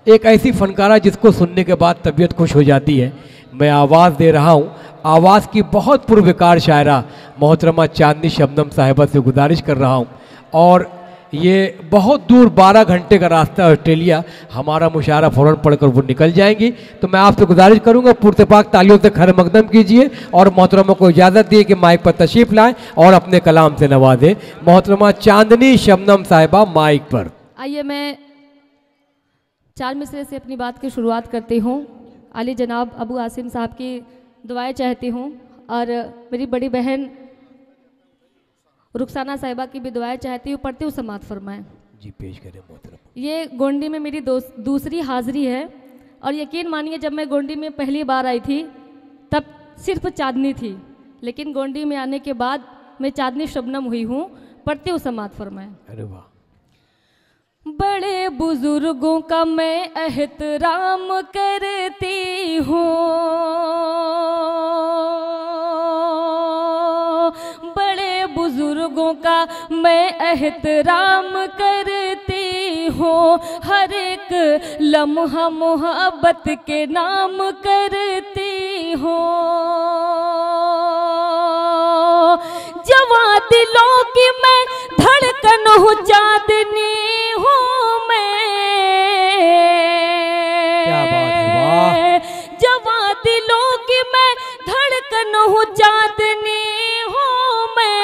एक ऐसी फनकारा जिसको सुनने के बाद तबीयत खुश हो जाती है। मैं आवाज़ दे रहा हूँ, आवाज़ की बहुत पुरविकार शायरा मोहतरमा चांदनी शबनम साहिबा से गुजारिश कर रहा हूँ। और ये बहुत दूर 12 घंटे का रास्ता है ऑस्ट्रेलिया, हमारा मुशायरा फ़ौरन पढ़कर वो निकल जाएंगी। तो मैं आपसे गुजारिश करूँगा पुरतपाक तालियों से खैर मकदम कीजिए और मोहतरमा को इजाज़त दिए कि माइक पर तशरीफ़ लाएँ और अपने कलाम से नवाजें। मोहतरमा चांदनी शबनम साहिबा माइक पर। आइए मैं 4 मिसरे से अपनी बात की शुरुआत करती हूँ। आली जनाब अबू आसिम साहब की दुआएं चाहती हूँ और मेरी बड़ी बहन रुखसाना साहिबा की भी दुआएं चाहती हूँ। पढ़ती हूँ, समात फरमाएं। जी पेश करें मोहतरमा। ये गोंडी में मेरी दूसरी हाज़िरी है और यकीन मानिए जब मैं गोंडी में पहली बार आई थी तब सिर्फ चांदनी थी, लेकिन गोंडी में आने के बाद मैं चांदनी शबनम हुई हूँ। पढ़ती हूँ, समात फरमाएं। अरे वाह। बड़े बुजुर्गों का मैं एहतराम करती हूँ, बड़े बुजुर्गों का मैं एहतराम करती हूँ, हर एक लम्हा मोहब्बत के नाम करती हूँ। जवां दिलों की मैं धड़कन हूँ, चांदनी हूँ मैं। क्या बात है, वाह। जवां दिलों की मैं धड़कन हूँ, चांदनी हूँ मैं।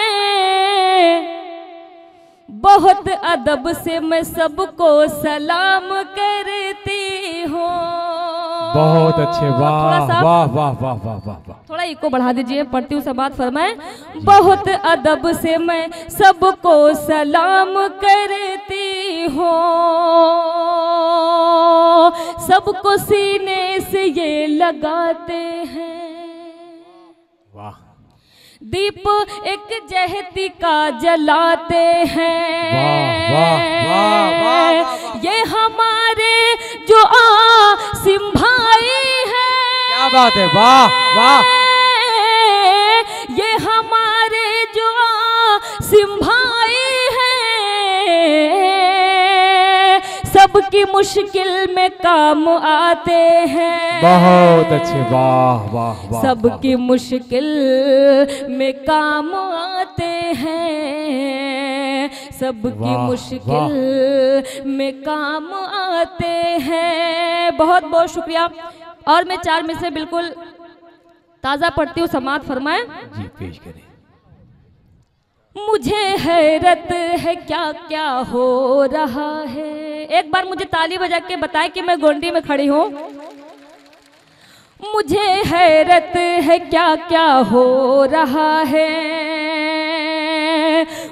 बहुत अदब से मैं सबको सलाम करती हूँ। बहुत अच्छे, वाह वाह वाह वाह वाह वाह वाह। थोड़ा इको बढ़ा दीजिए, पढ़ती हूँ, समात फरमाएं। बहुत अदब से मैं सबको सलाम करती हूँ, सबको सीने से ये लगाते हैं। वाह। दीप एक जहती का जलाते हैं। वाह वाह वाह वाह। ये हमारे जो आसिम भाई है। क्या बात है, वाह वाह। ये हमारे जो आसिम भाई है, सबकी मुश्किल में काम आते हैं। बहुत अच्छे, वाह वाह वाह। सबकी मुश्किल में काम आते हैं, सबकी मुश्किल में काम आते हैं। बहुत बहुत शुक्रिया। और मैं 4 में से बिल्कुल ताज़ा पढ़ती हूँ, समात फरमाएं। जी पेश करें। मुझे हैरत है क्या क्या हो रहा है। एक बार मुझे ताली बजा के बताएं कि मैं गोंडी में खड़ी हूँ। मुझे हैरत है क्या क्या हो रहा है,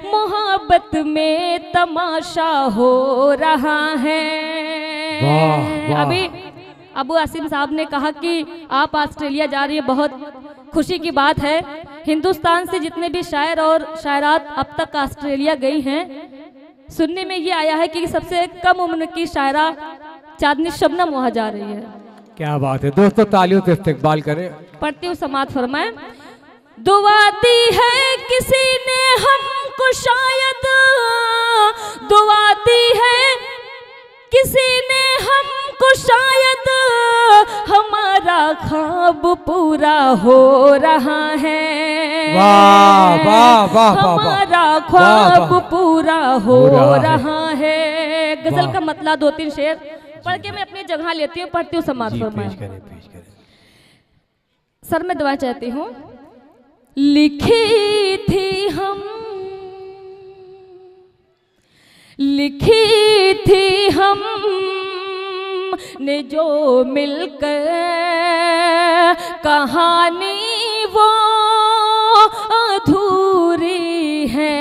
मोहब्बत में तमाशा हो रहा है। वाह, वाह। अभी अबू आसिम साहब ने कहा कि आप ऑस्ट्रेलिया जा रही है, बहुत खुशी की बात है। हिंदुस्तान से जितने भी शायर और शायरात अब तक ऑस्ट्रेलिया गई हैं, सुनने में ये आया है कि सबसे कम उम्र की शायरा चांदनी शबनम वहाँ जा रही है। क्या बात है दोस्तों, तालियों से इस्तकबाल करें। पढ़ती हूँ, समात फरमाएं। दुआ दी है किसी ने हमको शायद, दुआ दी है किसी ने हमको शायद, हमारा ख्वाब पूरा हो रहा है। वाह वाह वाह वाह। हमारा ख्वाब पूरा हो रहा है। गजल का मतलब 2-3 शेर पढ़ के मैं अपनी जगह लेती हूँ। पढ़ती हूँ, समात फरमाएं। पेश करें, पेश करें। सर में दुआ चाहती हूँ। लिखी थी हम ने जो मिलकर कहानी वो अधूरी है।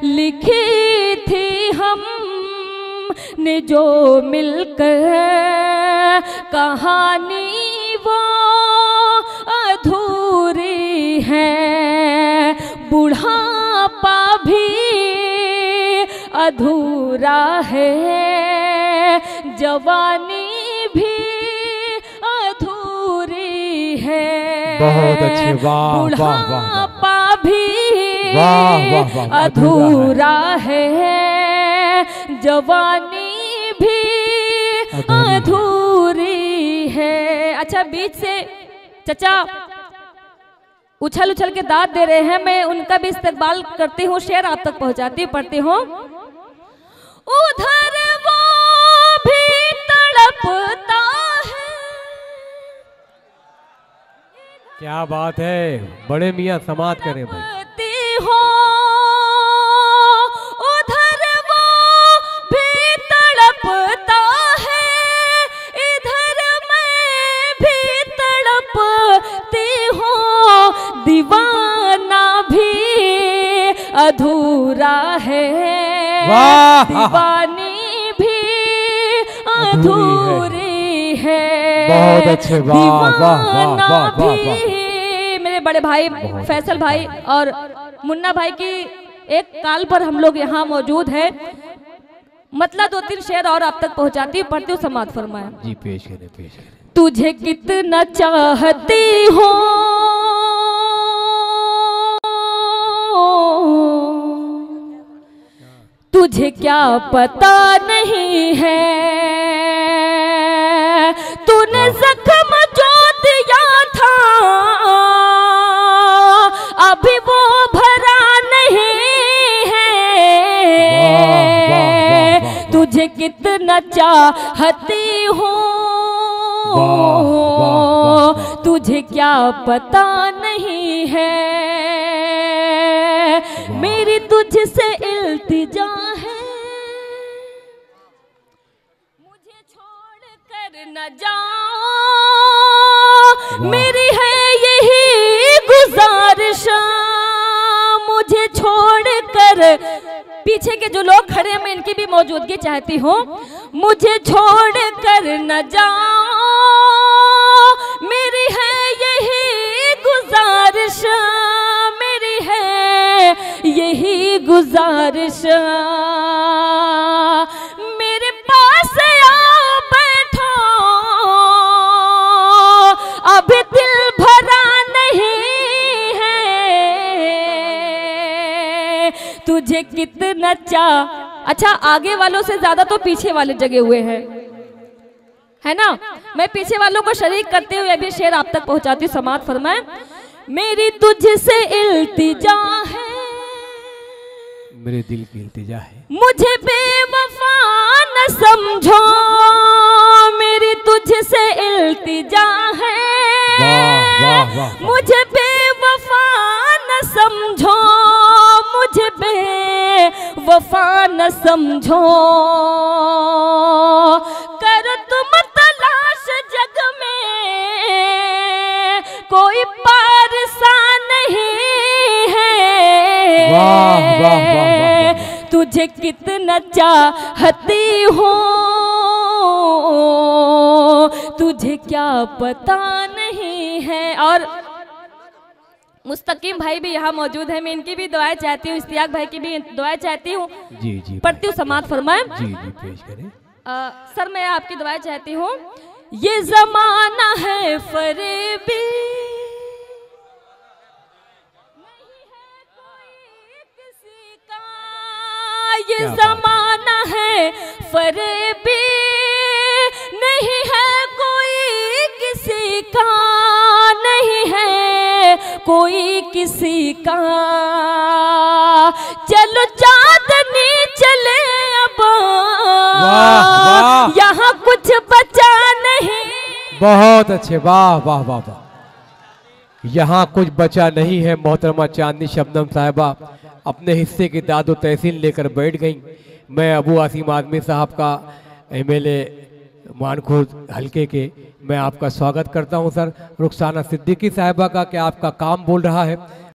लिखी थी हम ने जो मिलकर कहानी वो अधूरी है। बुढ़ापा भी अधूरा है, जवानी भी अधूरी है। बहुत अच्छे, वाह वाह वाह। बुढ़ापा भी वाह वाह वाह। अधूरा है, जवानी भी अधूरी है। अच्छा, बीच से चचा उछल उछल के दाद दे रहे हैं, मैं उनका भी इस्तेमाल करती हूँ, शेर आप तक पहुंचाती पढ़ती हूँ। उधर वो भी तड़पता है। क्या बात है, बड़े मियाँ समाप्त करें भाई। हो उधर वो भी तड़पता है, इधर मैं भी तड़पती हूँ। दीवाना भी अधूरा है, दीवानी भी अधूरी है। बहुत अच्छे, वाह वाह वाह वाह वाह। मेरे बड़े भाई फैसल भाई और मुन्ना भाई की एक काल पर हम लोग यहाँ मौजूद है। मतलब 2-3 शेर और आप तक पहुँचाती हूँ, पढ़ती हूँ, समाप्त फरमाया। जी पेश करें, पेश करें। तुझे कितना चाहती हो तुझे क्या पता नहीं है, तूने जख्म जो दिया था अभी वो भरा नहीं है। तुझे कितना चाहती हो तुझे क्या पता नहीं है, मेरी तुझसे इल्तिजा है, मुझे छोड़ कर न जाओ। मेरी है यही गुजारिश, मुझे छोड़ कर। पीछे के जो लोग खड़े हैं मैं इनकी भी मौजूदगी चाहती हूँ। मुझे छोड़ कर न जाओ, मेरी है यही गुजारिश, मेरी है यही गुजारिश। मेरे पास आओ बैठो, अभी दिल भरा नहीं है। तुझे कितना अच्छा, आगे वालों से ज्यादा तो पीछे वाले जगे हुए हैं, है ना। मैं पीछे वालों को शरीक करते हुए अभी शेर आप तक पहुंचाती हूँ, समाप्त फरमाए। मेरी तुझसे इल्तिजा है, मेरे दिल की इल्तिजा है, मुझे बेवफा न समझो। मेरी तुझसे इल्तिजा है, मुझे बेवफा न समझो, मुझे बेवफा न समझो। कर तुम तलाश जग में, कोई पारसा नहीं है। वाह वाह वाह। तुझे कितना चाहती हो तुझे क्या पता नहीं है। और मुस्तकीम भाई भी यहाँ मौजूद है, मैं इनकी भी दुआएं चाहती हूँ, इश्तियाक भाई की भी दुआएं चाहती हूँ। जी जी पढ़ती हूँ, समाप्त फरमाएं। जी जी पेश करें। सर मैं आपकी दुआएं चाहती हूँ। ये जमाना है फरेबी, ये जमाना है फरेबी, नहीं है कोई किसी का, नहीं है कोई किसी का। चलो चांदनी चले अब, यहाँ कुछ बचा नहीं। बहुत अच्छे, वाह वाह वाह वाह। यहाँ कुछ बचा नहीं है। मोहतरमा चांदनी शबनम साहिबा अपने हिस्से की दादो तहसील लेकर बैठ गई। मैं अबू आसिम आदमी साहब का MLA मानखुर्द हल्के के मैं आपका स्वागत करता हूं। सर रुखसाना सिद्दीकी साहिबा का क्या आपका काम बोल रहा है,